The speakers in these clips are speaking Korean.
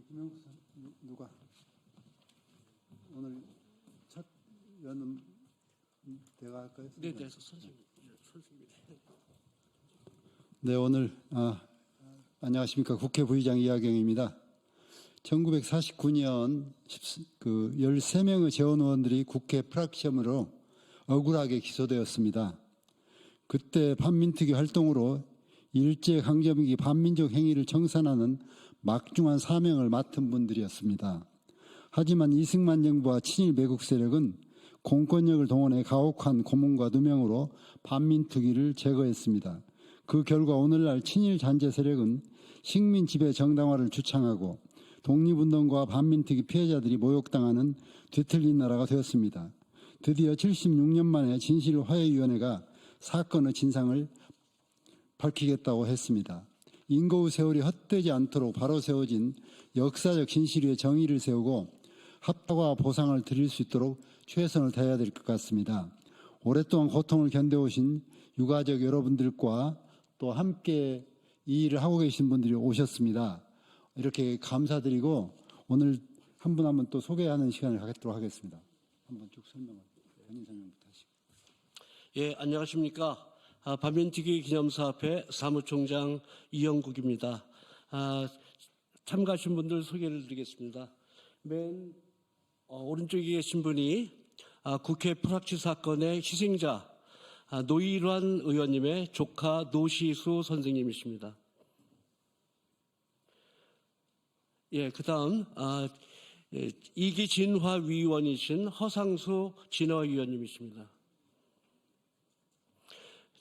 김영수 누가 오늘 첫 연은 내가 할까요? 네, 선생님. 네, 오늘 안녕하십니까. 국회 부의장 이하경입니다. 1949년 13명의 재원 의원들이 국회 프락시험으로 억울하게 기소되었습니다. 그때 반민특위 활동으로 일제강점기 반민족 행위를 청산하는 막중한 사명을 맡은 분들이었습니다. 하지만 이승만 정부와 친일 매국 세력은 공권력을 동원해 가혹한 고문과 누명으로 반민특위를 제거했습니다. 그 결과 오늘날 친일 잔재 세력은 식민 지배 정당화를 주창하고 독립운동과 반민특위 피해자들이 모욕당하는 뒤틀린 나라가 되었습니다. 드디어 76년 만에 진실화해위원회가 사건의 진상을 밝히겠다고 했습니다. 인거후 세월이 헛되지 않도록 바로 세워진 역사적 진실 위에 정의를 세우고 합의와 보상을 드릴 수 있도록 최선을 다해야 될 것 같습니다. 오랫동안 고통을 견뎌오신 유가족 여러분들과 또 함께 이 일을 하고 계신 분들이 오셨습니다. 이렇게 감사드리고 오늘 한 분 한 분 또 소개하는 시간을 갖도록 하겠습니다. 한번 쭉 본인 설명부터 하시고. 예, 안녕하십니까. 반민특위 기념사업회 사무총장 이영국입니다. 참가하신 분들 소개를 드리겠습니다. 맨 오른쪽에 계신 분이 국회 프락치 사건의 희생자 노일환 의원님의 조카 노시수 선생님이십니다. 예, 그 다음 이기진화 위원이신 허상수 진화위원님이십니다.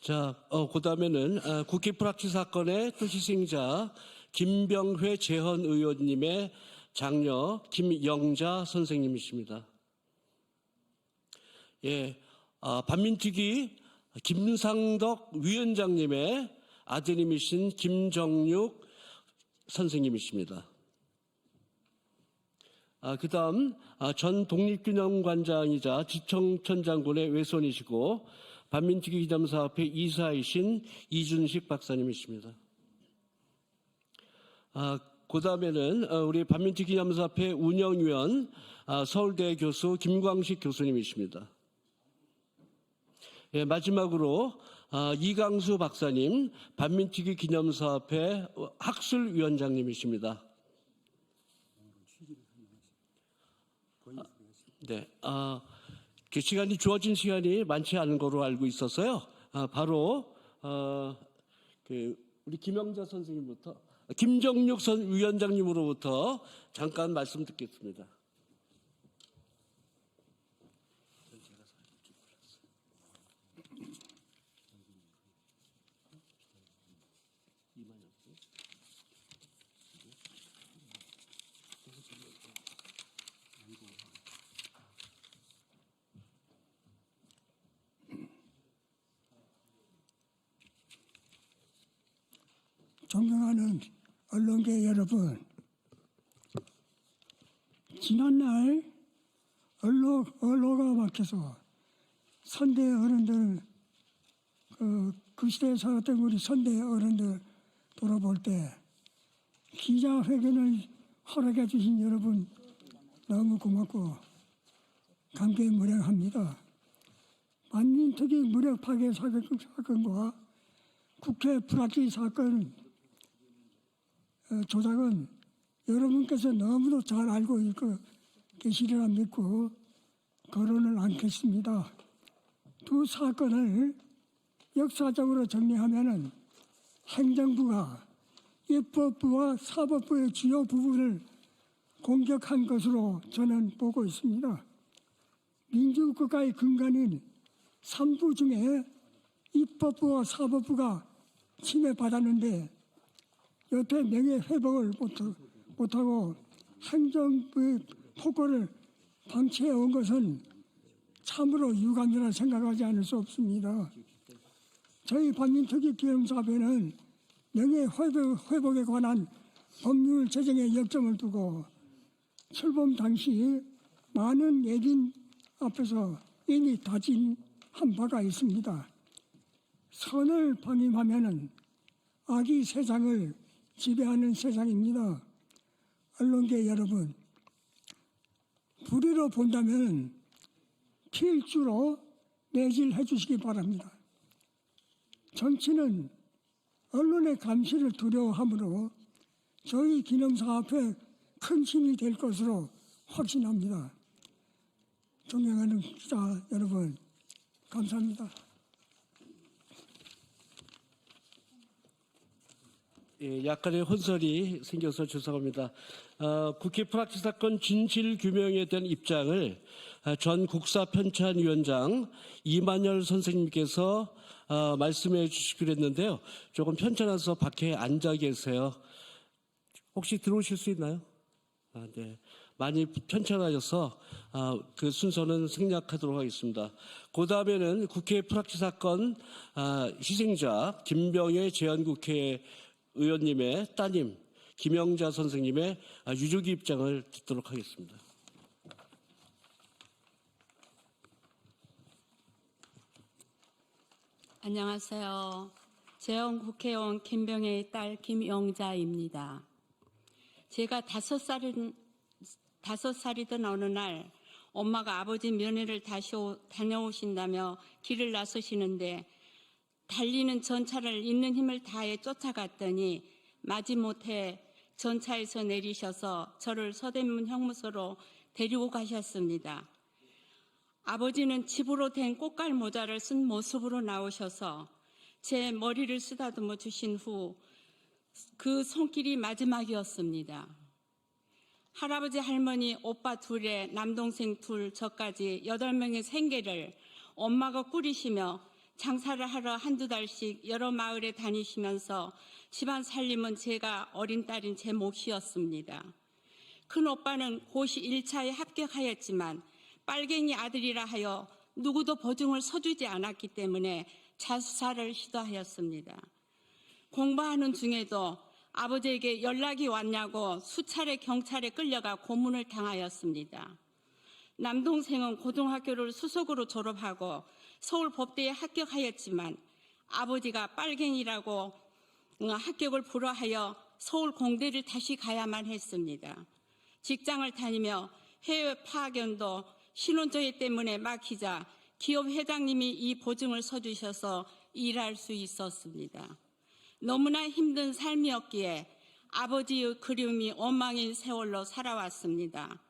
자, 그 다음에는 국회 프락치 사건의 또 희생자 김병회 재헌 의원님의 장녀 김영자 선생님이십니다. 예, 반민특위 김상덕 위원장님의 아드님이신 김정육 선생님이십니다. 그 다음 전 독립기념관장이자 지청천 장군의 외손이시고 반민특위 기념사업회 이사이신 이준식 박사님이십니다. 그 다음에는 우리 반민특위 기념사업회 운영위원 서울대 교수 김광식 교수님이십니다. 예, 마지막으로 이강수 박사님 반민특위 기념사업회 학술위원장님이십니다. 네, 시간이 주어진 시간이 많지 않은 거로 알고 있었어요. 바로 우리 김영자 선생님부터 김정육 위원장님으로부터 잠깐 말씀 듣겠습니다. 존경하는 언론계 여러분, 지난날 언로가 막혀서 선대 어른들 그 시대에 살았던 우리 선대 어른들 돌아볼 때 기자회견을 허락해 주신 여러분 너무 고맙고 감개무량합니다. 반민특위 무력 파괴 사건과 국회 프락치 사건 조작은 여러분께서 너무도 잘 알고 계시리라 믿고 거론을 않겠습니다. 두 사건을 역사적으로 정리하면 행정부가 입법부와 사법부의 주요 부분을 공격한 것으로 저는 보고 있습니다. 민주국가의 근간인 3부 중에 입법부와 사법부가 침해받았는데 여태 명예회복을 못하고 행정부의 폭거를 방치해온 것은 참으로 유감이라 생각하지 않을 수 없습니다. 저희 반민특위 기념사업회는 명예회복에 관한 법률 제정에 역점을 두고 출범 당시 많은 예진 앞에서 이미 다짐한 바가 있습니다. 선을 방임하면 악이 세상을 지배하는 세상입니다. 언론계 여러분, 불의로 본다면 필주로 내질해 주시기 바랍니다. 정치는 언론의 감시를 두려워하므로 저희 기념사 앞에 큰 힘이 될 것으로 확신합니다. 존경하는 기자 여러분, 감사합니다. 예, 약간의 혼선이 생겨서 죄송합니다. 국회 프락치 사건 진실 규명에 대한 입장을 전 국사편찬위원장 이만열 선생님께서 말씀해 주시기로 했는데요. 조금 편찮아서 밖에 앉아 계세요. 혹시 들어오실 수 있나요? 네. 많이 편찮아져서 그 순서는 생략하도록 하겠습니다. 그 다음에는 국회 프락치 사건 희생자 김병애 재헌국회의원님의 따님 김영자 선생님의 유족의 입장을 듣도록 하겠습니다. 안녕하세요. 재헌국회의원 김병애의 딸 김영자입니다. 제가 5살이던 어느 날 엄마가 아버지 면회를 다녀오신다며 길을 나서시는데 달리는 전차를 있는 힘을 다해 쫓아갔더니 마지못해 전차에서 내리셔서 저를 서대문 형무소로 데리고 가셨습니다. 아버지는 집으로 된 꽃갈 모자를 쓴 모습으로 나오셔서 제 머리를 쓰다듬어 주신 후 그 손길이 마지막이었습니다. 할아버지 할머니 오빠 둘에 남동생 둘 저까지 8명의 생계를 엄마가 꾸리시며 장사를 하러 한두 달씩 여러 마을에 다니시면서 집안 살림은 제가 어린 딸인 제 몫이었습니다. 큰 오빠는 고시 1차에 합격하였지만 빨갱이 아들이라 하여 누구도 보증을 서주지 않았기 때문에 자수사를 시도하였습니다. 공부하는 중에도 아버지에게 연락이 왔냐고 수차례 경찰에 끌려가 고문을 당하였습니다. 남동생은 고등학교를 수석으로 졸업하고 서울법대에 합격하였지만 아버지가 빨갱이라고 합격을 불허하여 서울공대를 다시 가야만 했습니다. 직장을 다니며 해외 파견도 신혼조회 때문에 막히자 기업 회장님이 이 보증을 서주셔서 일할 수 있었습니다. 너무나 힘든 삶이었기에 아버지의 그리움이 엉망인 세월로 살아왔습니다.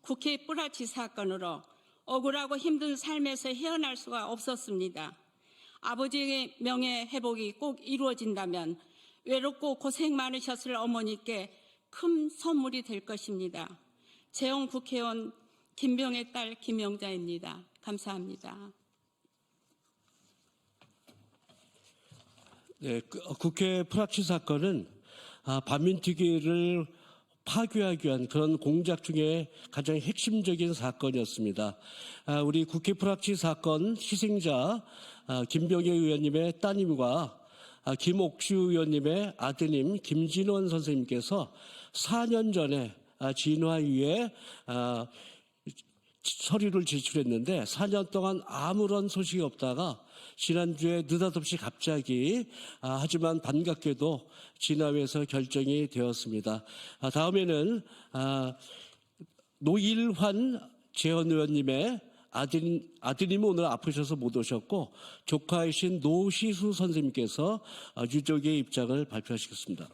국회 뿌라치 사건으로 억울하고 힘든 삶에서 헤어날 수가 없었습니다. 아버지의 명예 회복이 꼭 이루어진다면 외롭고 고생 많으셨을 어머니께 큰 선물이 될 것입니다. 재헌국회의원 김병애 딸 김영자입니다. 감사합니다. 네, 국회 프락치 사건은 반민특위를 파괴하기 위한 그런 공작 중에 가장 핵심적인 사건이었습니다. 우리 국회 프락치 사건 희생자 김병애 의원님의 따님과 김옥주 의원님의 아드님 김진원 선생님께서 4년 전에 진화위에 서류를 제출했는데 4년 동안 아무런 소식이 없다가 지난주에 느닷없이 갑자기 하지만 반갑게도 진화위에서 결정이 되었습니다. 다음에는 노일환 재헌 의원님의 아드님은 오늘 아프셔서 못 오셨고 조카이신 노시수 선생님께서 유족의 입장을 발표하시겠습니다.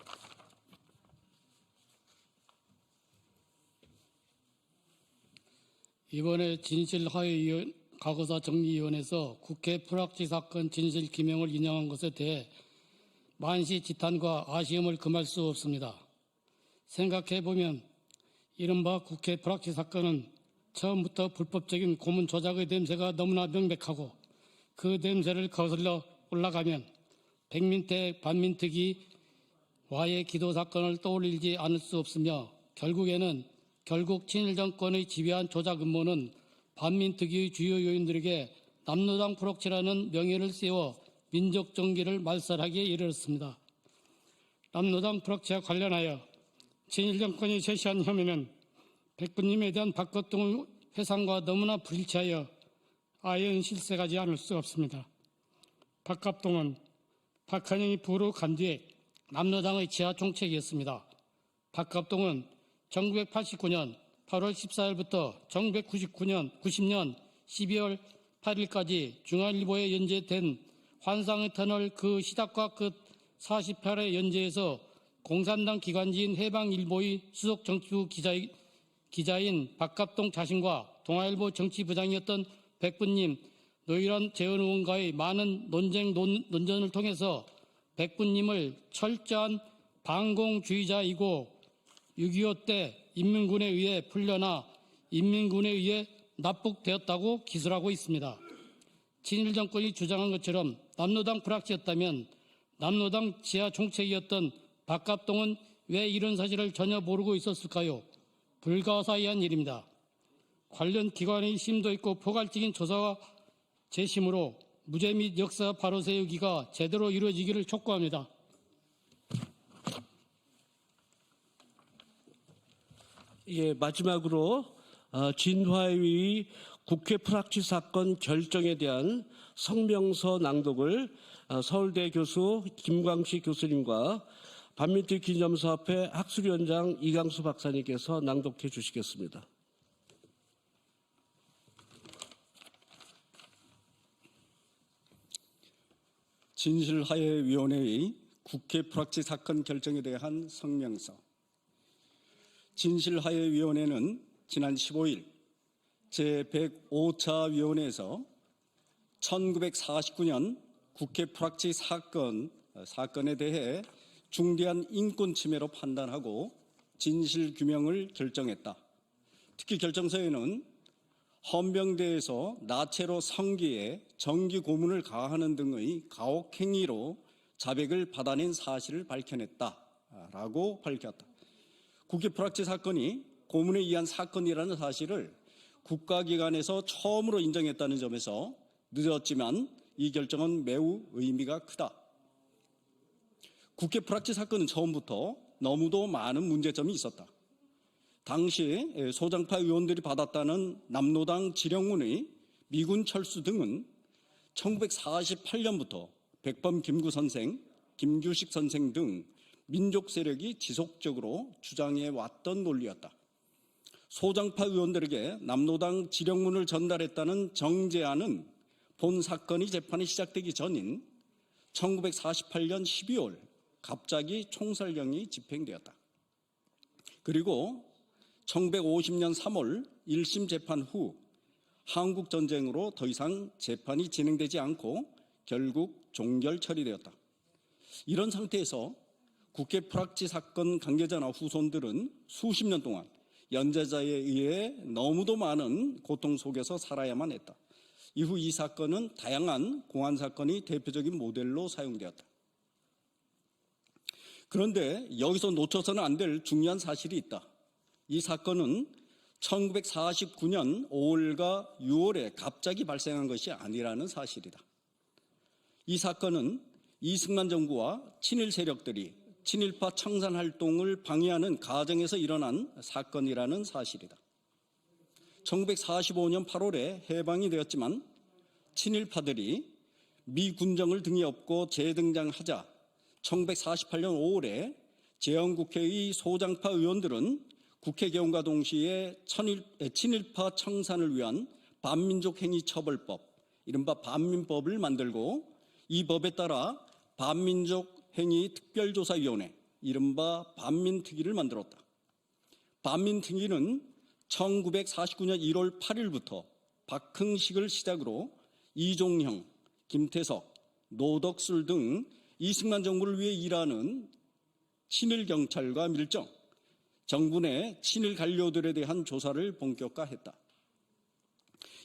이번에 진실화해 과거사 정리위원회에서 국회 프락치 사건 진실 규명을 인정한 것에 대해 만시 지탄과 아쉬움을 금할 수 없습니다. 생각해보면 이른바 국회 프락치 사건은 처음부터 불법적인 고문 조작의 냄새가 너무나 명백하고 그 냄새를 거슬러 올라가면 백민택 반민특위 와해 기도 사건을 떠올리지 않을 수 없으며 결국 친일 정권의 지배한 조작 음모는 반민특위의 주요 요인들에게 남로당 프락치라는 명예를 세워 민족 정기를 말살하기에 이르렀습니다. 남로당 프락치와 관련하여 친일 정권이 제시한 혐의는 백부님에 대한 박거동의 회상과 너무나 불일치하여 아예는 실색하지 않을 수 없습니다. 박갑동은 박한영이 부로 간 뒤에 남로당의 지하 총책이었습니다. 박갑동은 1989년 8월 14일부터 1990년 12월 8일까지 중앙일보에 연재된 환상의 터널 그 시작과 끝 48회 연재에서 공산당 기관지인 해방일보의 수석 정치부 기자인 박갑동 자신과 동아일보 정치부장이었던 백분님, 노일환 재원 의원과의 많은 논전을 통해서 백분님을 철저한 반공주의자이고 6.25 때 인민군에 의해 풀려나 인민군에 의해 납북되었다고 기술하고 있습니다. 친일 정권이 주장한 것처럼 남로당 불락지였다면 남로당 지하 총책이었던 박갑동은 왜 이런 사실을 전혀 모르고 있었을까요? 불가사의한 일입니다. 관련 기관의 심도 있고 포괄적인 조사와 재심으로 무죄 및 역사 바로 세우기가 제대로 이루어지기를 촉구합니다. 예, 마지막으로 진화의 국회 프락치 사건 결정에 대한 성명서 낭독을 서울대 교수 김광식 교수님과 반민특위 기념사업회 학술위원장 이강수 박사님께서 낭독해 주시겠습니다. 진실화해위원회의 국회 불합치 사건 결정에 대한 성명서. 진실화해위원회는 지난 15일 제105차 위원회에서 1949년 국회 불합치 사건에 대해 중대한 인권 침해로 판단하고 진실 규명을 결정했다. 특히 결정서에는 헌병대에서 나체로 성기에 정기 고문을 가하는 등의 가혹행위로 자백을 받아낸 사실을 밝혀냈다라고 밝혔다. 국회 불합치 사건이 고문에 의한 사건이라는 사실을 국가기관에서 처음으로 인정했다는 점에서 늦었지만 이 결정은 매우 의미가 크다. 국회 불합치 사건은 처음부터 너무도 많은 문제점이 있었다. 당시 소장파 의원들이 받았다는 남로당 지령문의 미군 철수 등은 1948년부터 백범 김구 선생, 김규식 선생 등 민족 세력이 지속적으로 주장해 왔던 논리였다. 소장파 의원들에게 남로당 지령문을 전달했다는 정제안은 본 사건이 재판이 시작되기 전인 1948년 12월 갑자기 총살령이 집행되었다. 그리고 1950년 3월 1심 재판 후 한국전쟁으로 더 이상 재판이 진행되지 않고 결국 종결 처리되었다. 이런 상태에서 국회 불합치 사건 관계자나 후손들은 수십 년 동안 연재자에 의해 너무도 많은 고통 속에서 살아야만 했다. 이후 이 사건은 다양한 공안 사건이 대표적인 모델로 사용되었다. 그런데 여기서 놓쳐서는 안 될 중요한 사실이 있다. 이 사건은 1949년 5월과 6월에 갑자기 발생한 것이 아니라는 사실이다. 이 사건은 이승만 정부와 친일 세력들이 친일파 청산 활동을 방해하는 과정에서 일어난 사건이라는 사실이다. 1945년 8월에 해방이 되었지만 친일파들이 미 군정을 등에 업고 재등장하자 1948년 5월에 재헌국회의 소장파 의원들은 국회 개원과 동시에 친일파 청산을 위한 반민족행위처벌법, 이른바 반민법을 만들고 이 법에 따라 반민족행위특별조사위원회, 이른바 반민특위를 만들었다. 반민특위는 1949년 1월 8일부터 박흥식을 시작으로 이종형, 김태석, 노덕술 등 이승만 정부를 위해 일하는 친일 경찰과 밀정, 정부 내 친일 관료들에 대한 조사를 본격화했다.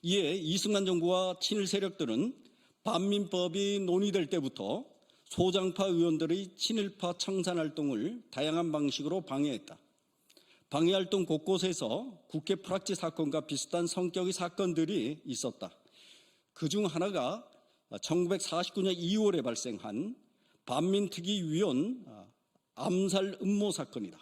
이에 이승만 정부와 친일 세력들은 반민법이 논의될 때부터 소장파 의원들의 친일파 청산 활동을 다양한 방식으로 방해했다. 방해 활동 곳곳에서 국회 불합치 사건과 비슷한 성격의 사건들이 있었다. 그중 하나가 1949년 2월에 발생한 반민특위 위원 암살 음모 사건이다.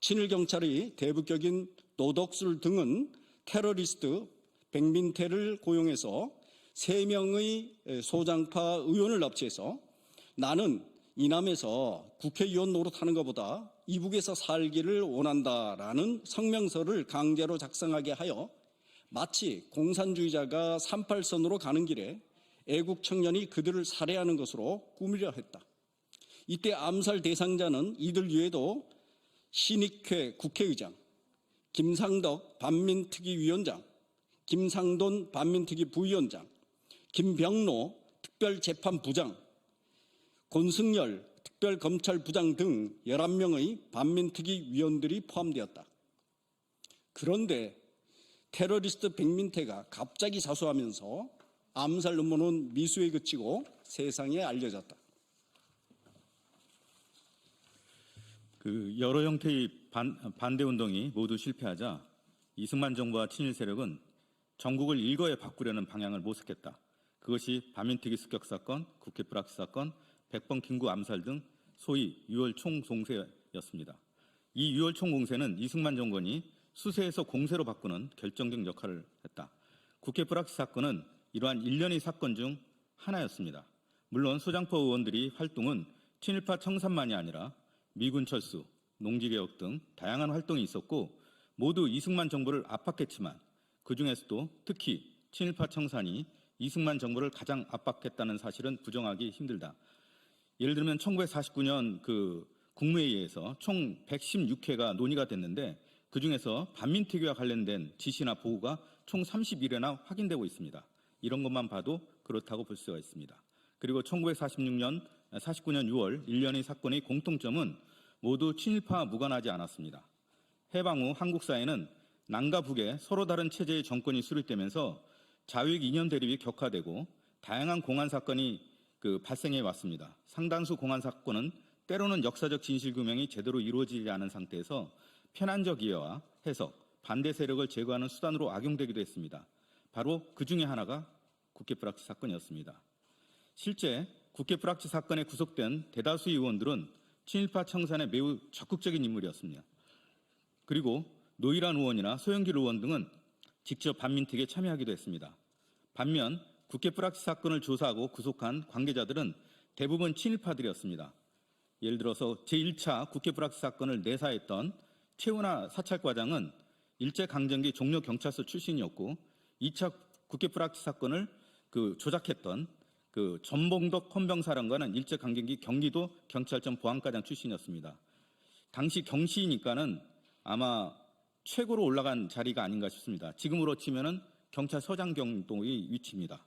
친일 경찰의 대북격인 노덕술 등은 테러리스트 백민태를 고용해서 3명의 소장파 의원을 납치해서 나는 이남에서 국회의원 노릇하는 것보다 이북에서 살기를 원한다라는 성명서를 강제로 작성하게 하여 마치 공산주의자가 38선으로 가는 길에 애국 청년이 그들을 살해하는 것으로 꾸미려 했다. 이때 암살 대상자는 이들 외에도 신익회 국회의장, 김상덕 반민특위위원장, 김상돈 반민특위 부위원장, 김병로 특별재판부장, 권승열 특별검찰부장 등 11명의 반민특위 위원들이 포함되었다. 그런데 테러리스트 백민태가 갑자기 자수하면서 암살 음모는 미수에 그치고 세상에 알려졌다. 여러 형태의 반대 운동이 모두 실패하자 이승만 정부와 친일 세력은 전국을 일거에 바꾸려는 방향을 모색했다. 그것이 반민특위 습격 사건, 국회 불합치 사건, 백번 김구 암살 등 소위 6월 총공세였습니다. 이 6월 총공세는 이승만 정권이 수세에서 공세로 바꾸는 결정적 역할을 했다. 국회 불합치 사건은 이러한 일련의 사건 중 하나였습니다. 물론 소장파 의원들이 활동은 친일파 청산만이 아니라 미군 철수, 농지개혁 등 다양한 활동이 있었고 모두 이승만 정부를 압박했지만 그중에서도 특히 친일파 청산이 이승만 정부를 가장 압박했다는 사실은 부정하기 힘들다. 예를 들면 1949년 국무회의에서 총 116회가 논의가 됐는데 그중에서 반민특위와 관련된 지시나 보고가 총 31회나 확인되고 있습니다. 이런 것만 봐도 그렇다고 볼 수가 있습니다. 그리고 1949년 6월 일련의 사건의 공통점은 모두 친일파와 무관하지 않았습니다. 해방 후 한국 사회는 남과 북의 서로 다른 체제의 정권이 수립되면서 자유익 이념 대립이 격화되고 다양한 공안 사건이 발생해 왔습니다. 상당수 공안 사건은 때로는 역사적 진실 규명이 제대로 이루어지지 않은 상태에서 편한적 이해와 해석, 반대 세력을 제거하는 수단으로 악용되기도 했습니다. 바로 그 중에 하나가 국회 불합치 사건이었습니다. 실제 국회 불합치 사건에 구속된 대다수의 의원들은 친일파 청산에 매우 적극적인 인물이었습니다. 그리고 노일환 의원이나 소영길 의원 등은 직접 반민특위에 참여하기도 했습니다. 반면 국회 불합치 사건을 조사하고 구속한 관계자들은 대부분 친일파들이었습니다. 예를 들어서 제1차 국회 불합치 사건을 내사했던 최은하 사찰과장은 일제강점기 종로경찰서 출신이었고 2차 국회 불합치 사건을 조작했던 전봉덕 헌병사령관은 일제강점기 경기도 경찰청 보안과장 출신이었습니다. 당시 경시니까는 아마 최고로 올라간 자리가 아닌가 싶습니다. 지금으로 치면은 경찰서장 정도의 위치입니다.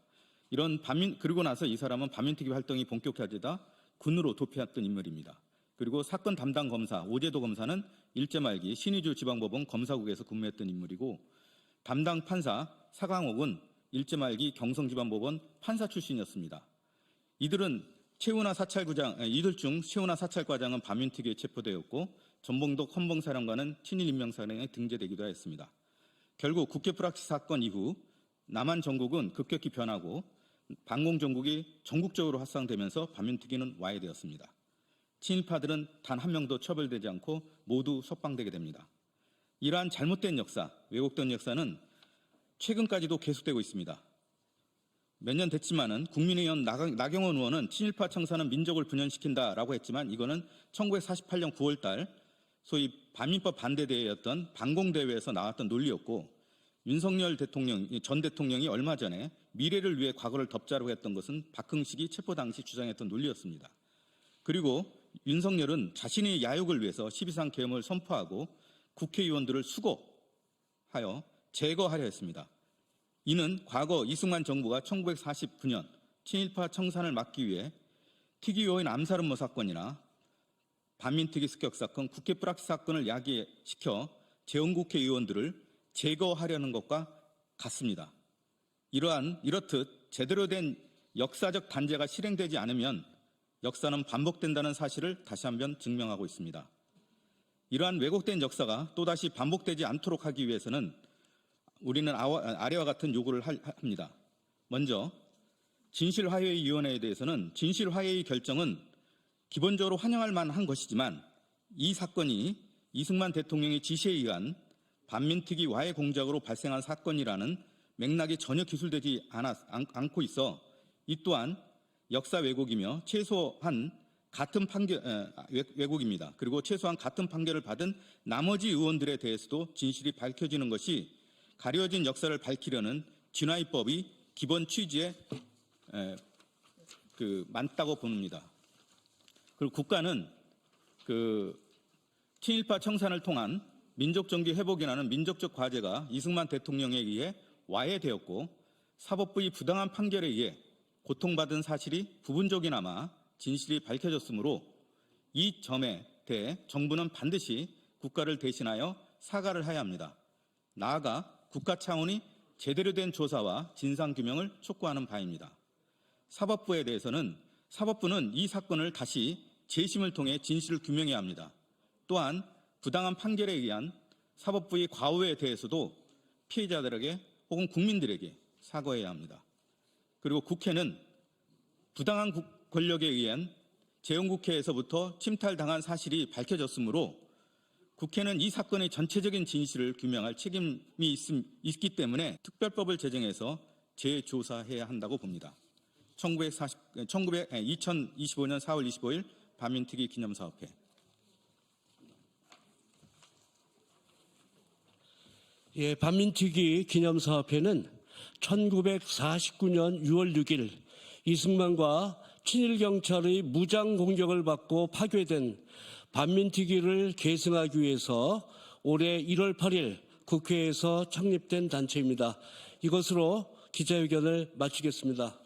그리고 나서 이 사람은 반민특위 활동이 본격화되다 군으로 도피했던 인물입니다. 그리고 사건 담당 검사 오재도 검사는 일제 말기 신의주 지방법원 검사국에서 근무했던 인물이고 담당 판사 사강옥은 일제 말기 경성지방법원 판사 출신이었습니다. 이들 중 최은하 사찰과장은 반민특위에 체포되었고 전봉덕 헌병사령관은 친일 인명사령에 등재되기도 하였습니다. 결국 국회 불합치 사건 이후 남한 전국은 급격히 변하고 반공 정국이 전국적으로 확산되면서 반민특위는 와해되었습니다. 친일파들은 단 한 명도 처벌되지 않고 모두 석방되게 됩니다. 이러한 잘못된 역사, 왜곡된 역사는 최근까지도 계속되고 있습니다. 몇 년 됐지만은 국민의원 나경원 의원은 친일파 청산은 민족을 분열시킨다라고 했지만 이거는 1948년 9월달 소위 반민법 반대대회였던 반공대회에서 나왔던 논리였고 윤석열 전 대통령이 얼마 전에 미래를 위해 과거를 덮자라고 했던 것은 박흥식이 체포 당시 주장했던 논리였습니다. 그리고 윤석열은 자신의 야욕을 위해서 12.3 계엄을 선포하고 국회의원들을 수거하여 제거하려 했습니다. 이는 과거 이승만 정부가 1949년 친일파 청산을 막기 위해 특위요인 암살 음모 사건이나 반민특위 습격 사건, 국회 불합치 사건을 야기시켜 재헌국회의원들을 제거하려는 것과 같습니다. 이렇듯 제대로 된 역사적 단죄가 실행되지 않으면 역사는 반복된다는 사실을 다시 한번 증명하고 있습니다. 이러한 왜곡된 역사가 또다시 반복되지 않도록 하기 위해서는 우리는 아래와 같은 요구를 합니다. 먼저 진실화해위원회에 대해서는 진실화해의 결정은 기본적으로 환영할 만한 것이지만 이 사건이 이승만 대통령의 지시에 의한 반민특위 와해 공작으로 발생한 사건이라는 맥락이 전혀 기술되지 않고 있어 이 또한 역사 왜곡이며 최소한 같은 판결 왜곡입니다. 그리고 최소한 같은 판결을 받은 나머지 의원들에 대해서도 진실이 밝혀지는 것이 가려진 역사를 밝히려는 진화입법이 기본 취지에 맞다고 봅니다. 그리고 국가는 친일파 청산을 통한 민족정기 회복이라는 민족적 과제가 이승만 대통령에 의해 와해되었고 사법부의 부당한 판결에 의해 고통받은 사실이 부분적이나마 진실이 밝혀졌으므로 이 점에 대해 정부는 반드시 국가를 대신하여 사과를 해야 합니다. 나아가 국가 차원이 제대로 된 조사와 진상규명을 촉구하는 바입니다. 사법부는 이 사건을 다시 재심을 통해 진실을 규명해야 합니다. 또한 부당한 판결에 의한 사법부의 과오에 대해서도 피해자들에게 혹은 국민들에게 사과해야 합니다. 그리고 국회는 부당한 권력에 의한 재헌국회에서부터 침탈당한 사실이 밝혀졌으므로 국회는 이 사건의 전체적인 진실을 규명할 책임이 있기 때문에 특별법을 제정해서 재조사해야 한다고 봅니다. 2025년 4월 25일 반민특위 기념사업회. 예, 반민특위 기념사업회는 1949년 6월 6일 이승만과 친일경찰의 무장 공격을 받고 파괴된 반민특위를 계승하기 위해서 올해 1월 8일 국회에서 창립된 단체입니다. 이것으로 기자회견을 마치겠습니다.